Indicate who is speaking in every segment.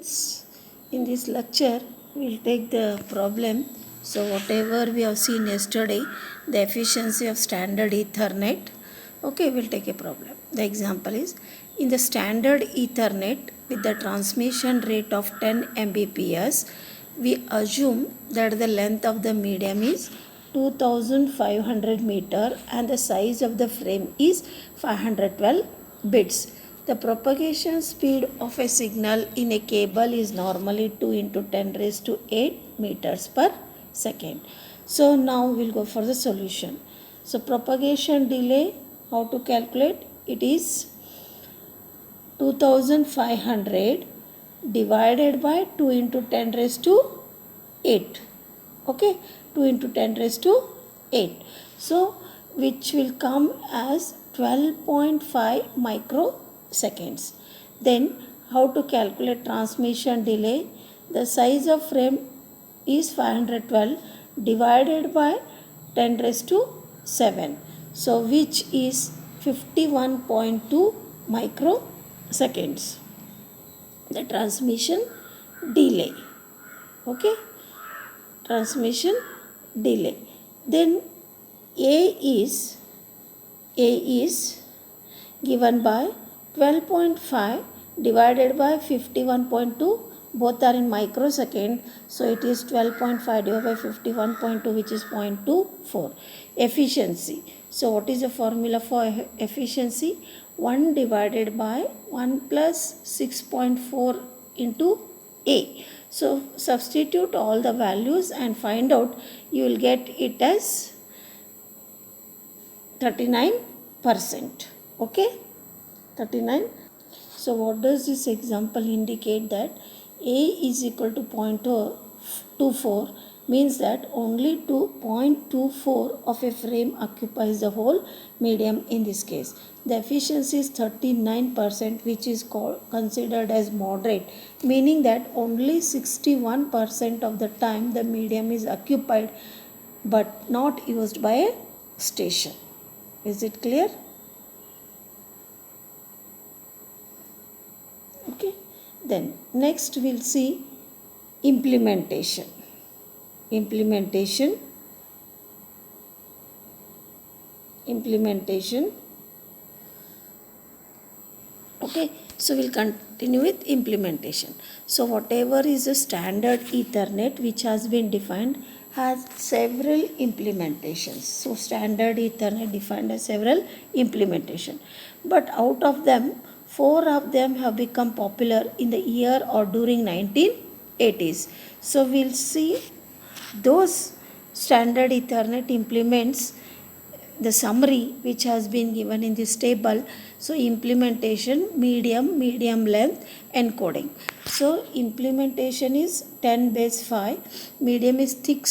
Speaker 1: students, in this lecture we will take the problem. So whatever we have seen yesterday, the efficiency of standard Ethernet, okay, we will take a problem. The example is, in the standard Ethernet with the transmission rate of 10 Mbps, we assume that the length of the medium is 2500 meter and the size of the frame is 512 bits. The propagation speed of a signal in a cable is normally 2 into 10 raised to 8 meters per second. So now we'll go for the solution. So propagation delay, how to calculate? It is 2500 divided by 2 into 10 raised to 8. Okay, 2 into 10 raised to 8. So which will come as 12.5 microseconds. Then how to calculate transmission delay? The size of frame is 512 divided by 10 raised to 7. So which is 51.2 microseconds. The transmission delay. Okay, transmission delay. Then A is given by 12.5 divided by 51.2, both are in microsecond, so it is 12.5 divided by 51.2, which is 0.24. Efficiency. So what is the formula for efficiency? 1 divided by 1 plus 6.4 into A. So substitute all the values and find out, you will get it as 39%. Okay, 39. So what does this example indicate? That A is equal to 0.24 means that only 2.24 of a frame occupies the whole medium in this case. The efficiency is 39%, which is considered as moderate, meaning that only 61% of the time the medium is occupied but not used by a station. Is it clear? Okay. Then next we'll see implementation. Implementation. Okay, so we'll continue with implementation. So whatever is the standard Ethernet which has been defined has several implementations. So standard Ethernet defined as several implementation, but out of them 4 of them have become popular in the year or during 1980s. So we'll see those standard Ethernet implements, the summary which has been given in this table. So implementation, medium length, encoding. So implementation is 10 base 5, medium is thick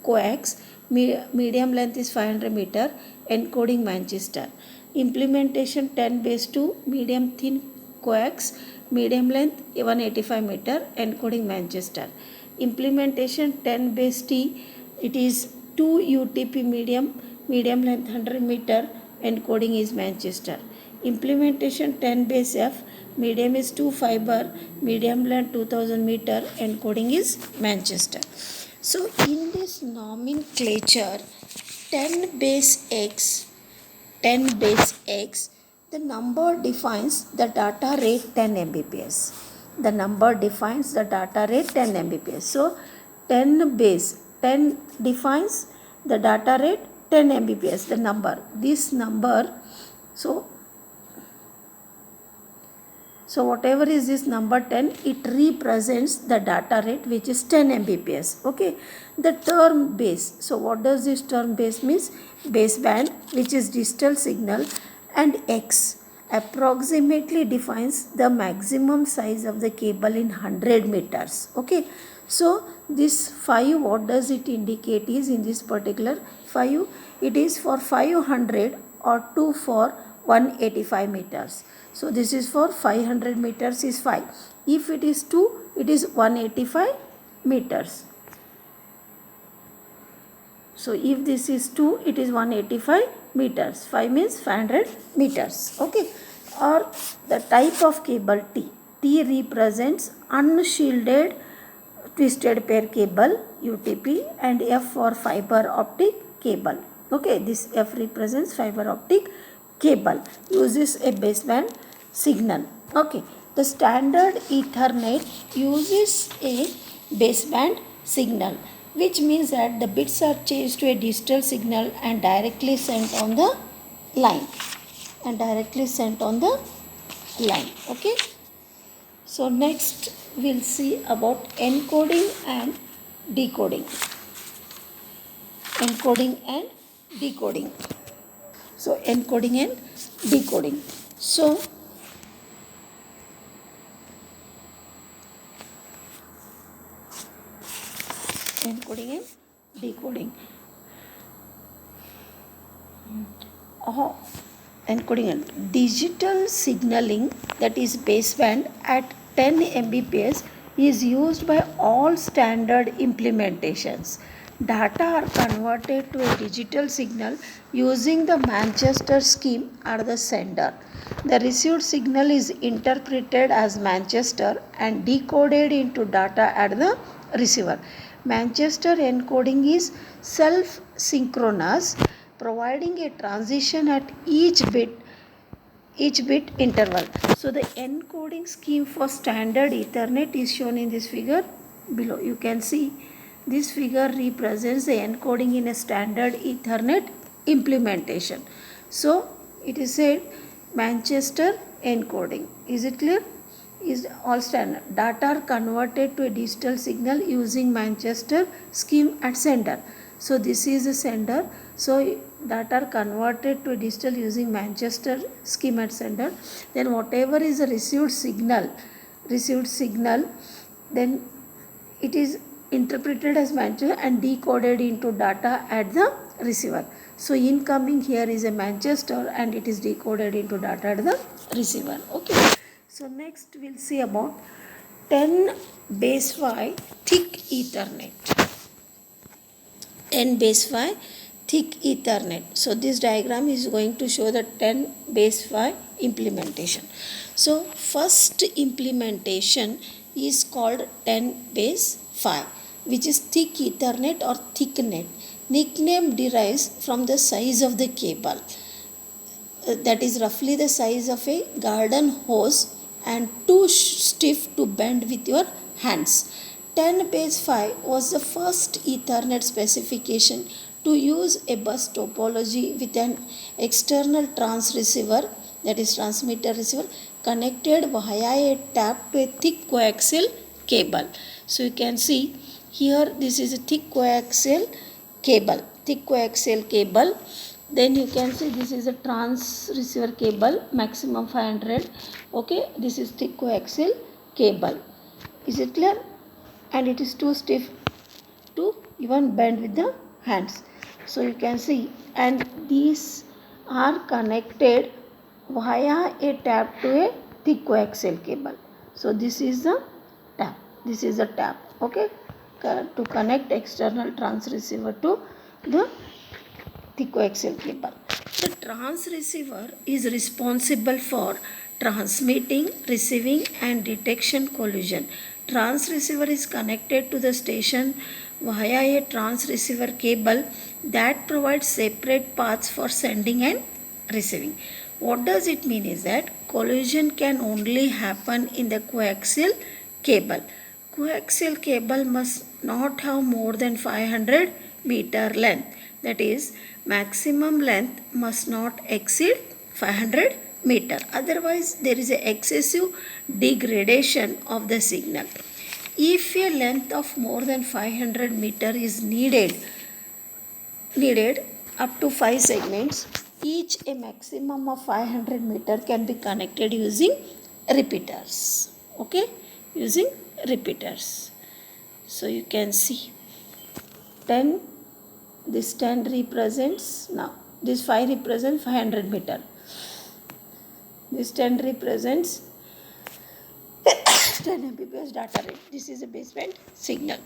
Speaker 1: coax, medium length is 500 meter, encoding Manchester. Implementation 10 base 2, medium thin coax, medium length 185 meter, encoding Manchester. Implementation 10 base T, it is 2 UTP medium length 100 meter, encoding is Manchester. Implementation 10 base F, medium is 2 fiber, medium length 2000 meter, encoding is Manchester. So in this nomenclature 10 base X, the number defines the data rate 10 Mbps. The number defines the data rate 10 Mbps. So 10 base 10 defines the data rate 10 Mbps, the number. This number, so whatever is this number 10, it represents the data rate which is 10 Mbps. Okay. The term base. So what does this term base means? Baseband, which is digital signal, and X approximately defines the maximum size of the cable in 100 meters. Okay. So this 5, what does it indicate is, in this particular 5, it is for 500 or 2 for 185 meters. So this is for 500 meters is 5. If it is 2, it is 185 meters. So if this is 2, it is 185 meters. 5 means 500 meters. Okay. Or the type of cable T. T represents unshielded twisted pair cable UTP, and F for fiber optic cable. Okay, this F represents fiber optic cable, uses a baseband signal. Okay, the standard Ethernet uses a baseband signal, which means that the bits are changed to a digital signal and directly sent on the line. Okay, so next we'll see about encoding and decoding. So encoding and decoding. So encoding and decoding. Encoding and digital signaling, that is baseband at 10 Mbps, is used by all standard implementations. Data are converted to a digital signal using the Manchester scheme at the sender. The received signal is interpreted as Manchester and decoded into data at the receiver. Manchester encoding is self-synchronous, providing a transition at each bit interval. So the encoding scheme for standard Ethernet is shown in this figure below. You can see this figure represents the encoding in a standard Ethernet implementation. So it is said Manchester encoding. Is it clear? Is all standard. Data are converted to a digital signal using Manchester scheme at sender. So this is the sender. So data are converted to a digital using Manchester scheme at sender. Then whatever is the received signal, then it is interpreted as Manchester and decoded into data at the receiver. So incoming here is a Manchester and it is decoded into data at the receiver. Okay. So next we'll see about 10 base phi thick Ethernet. 10 base phi thick Ethernet. So this diagram is going to show the 10 base phi implementation. So first implementation is called 10 base phi, which is thick Ethernet or thicknet. Nickname derives from the size of the cable. That is roughly the size of a garden hose and too stiff to bend with your hands. 10 base phi was the first Ethernet specification to use a bus topology with an external transceiver, that is transmitter receiver, connected via a tap to a thick coaxial cable. So you can see here this is a thick coaxial cable. Then you can see this is a trans receiver cable, maximum 500. Okay, this is thick coaxial cable. Is it clear? And it is too stiff to even bend with the hands. So you can see, and these are connected via a tap to a thick coaxial cable. So this is the tap. Okay, to connect external trans receiver to the thick coaxial cable. The trans receiver is responsible for transmitting, receiving and detection collision. Trans receiver is connected to the station via a trans receiver cable that provides separate paths for sending and receiving. What does it mean is that collision can only happen in the coaxial cable. Coaxial cable must not have more than 500 meter length. That is, maximum length must not exceed 500 meter. Otherwise, there is an excessive degradation of the signal. If a length of more than 500 meter is needed up to 5 segments, each a maximum of 500 meter can be connected using repeaters. Okay, using repeaters. So you can see 10. This 10 represents, now this 5 represents 500 meter. This 10 represents 10 Mbps data rate. This is a baseband signal.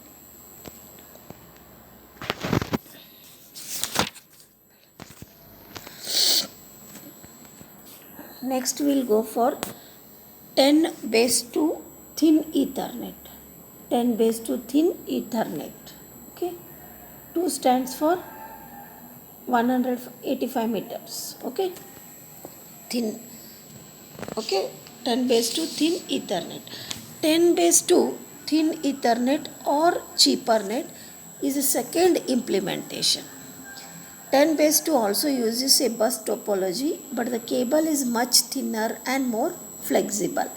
Speaker 1: Next we will go for 10 base to thin Ethernet. 10 base to thin Ethernet. Okay. 2 stands for 185 meters. Okay. Thin. Okay. 10 base to thin Ethernet. 10 base to thin Ethernet or cheapernet is a second implementation. 10 base 2 also uses a bus topology, but the cable is much thinner and more flexible.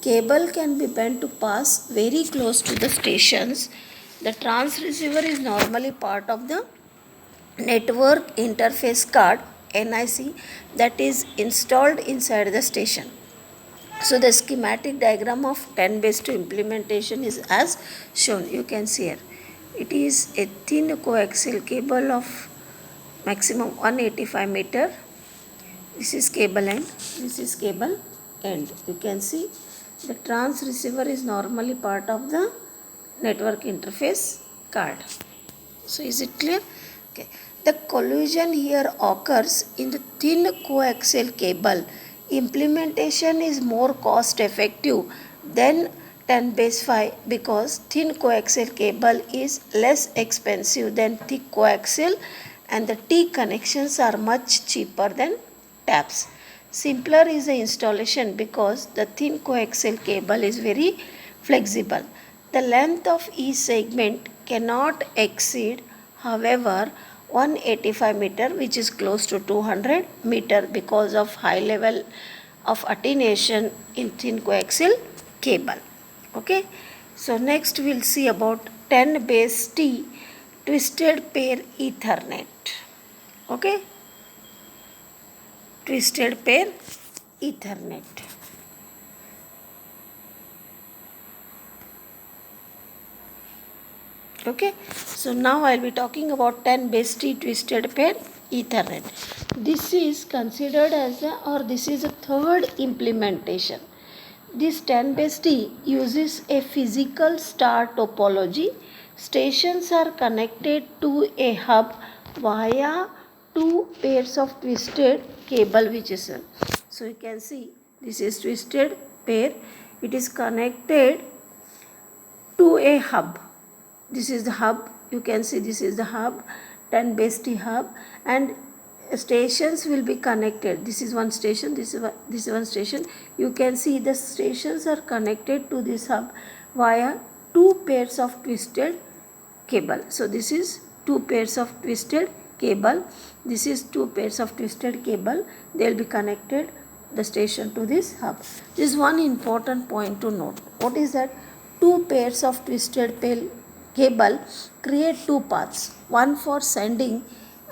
Speaker 1: Cable can be bent to pass very close to the stations. The transceiver is normally part of the network interface card NIC that is installed inside the station. So the schematic diagram of 10 base 2 implementation is as shown. You can see here. It is a thin coaxial cable of maximum 185 meter. This is cable end. This is cable end. You can see the transceiver is normally part of the network interface card. So is it clear? Okay. The collision here occurs in the thin coaxial cable. Implementation is more cost effective than 10 base 5 because thin coaxial cable is less expensive than thick coaxial and the T connections are much cheaper than taps. Simpler is the installation because the thin coaxial cable is very flexible. The length of each segment cannot exceed, however, 185 meter, which is close to 200 meter because of high level of attenuation in thin coaxial cable. Okay. So next we'll see about 10 base T twisted pair Ethernet. Okay. Twisted pair Ethernet. Okay. So now I'll be talking about 10 base T twisted pair Ethernet. This is considered as this is a third implementation. This 10 base T uses a physical star topology. Stations are connected to a hub via two pairs of twisted cable which is so you can see this is twisted pair. It is connected to a hub. This is the hub. You can see this is the hub, 10 base T hub, and stations will be connected. This is one station, this is one station. You can see the stations are connected to this hub via two pairs of twisted cable. So this is two pairs of twisted cable. This is two pairs of twisted cable. They will be connected the station to this hub. This is one important point to note. What is that? Two pairs of twisted cable create two paths, one for sending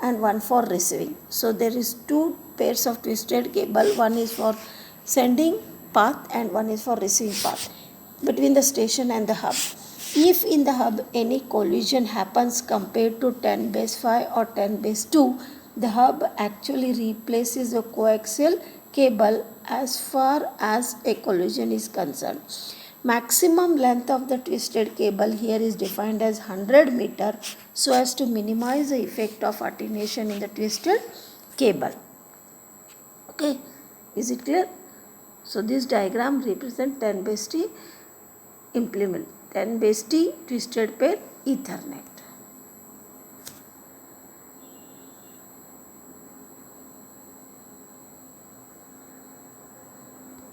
Speaker 1: and one for receiving. So there is two pairs of twisted cable, one is for sending path and one is for receiving path between the station and the hub. If in the hub any collision happens compared to 10 base 5 or 10 base 2, the hub actually replaces the coaxial cable as far as a collision is concerned. Maximum length of the twisted cable here is defined as 100 meter so as to minimize the effect of attenuation in the twisted cable. Okay, is it clear? So this diagram represents 10 base T implement, 10 base T twisted pair Ethernet.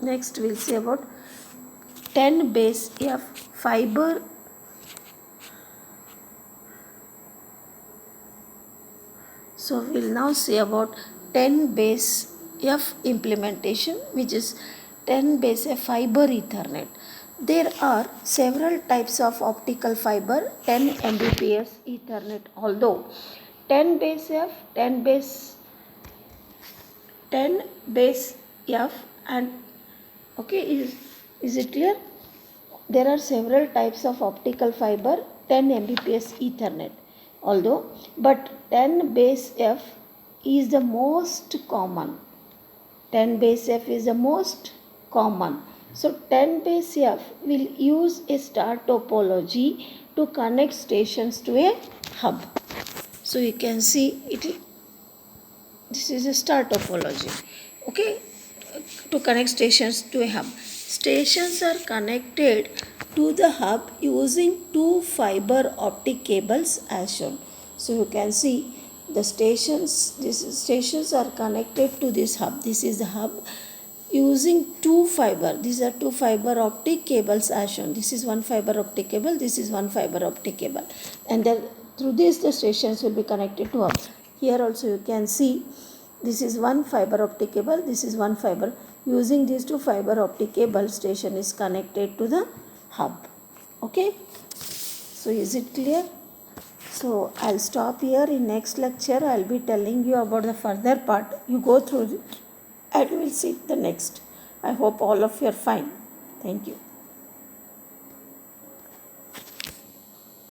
Speaker 1: Next we'll see about 10 base F fiber So we'll now see about 10 base F implementation, which is 10 base F fiber Ethernet. There are several types of optical fiber 10 Mbps Ethernet, although 10 base F, 10 base F and is it clear? There are several types of optical fiber 10 Mbps Ethernet, but 10 base F is the most common. 10 base F is the most common. So 10 base F will use a star topology to connect stations to a hub. So you can see this is a star topology, to connect stations to a hub. stations are connected to the hub using two fiber optic cables as shown. So you can see these stations are connected to this hub. This is the hub using these are two fiber optic cables as shown. This is one fiber optic cable, this is one fiber optic cable, and then through this the stations will be connected to hub. Here also you can see this is one fiber optic cable, this is one fiber. Using these two fiber optic cable, station is connected to the hub. Okay, so is it clear? So I'll stop here. In next lecture I'll be telling you about the further part. You go through it and we'll see the next. I hope all of you are fine. Thank you.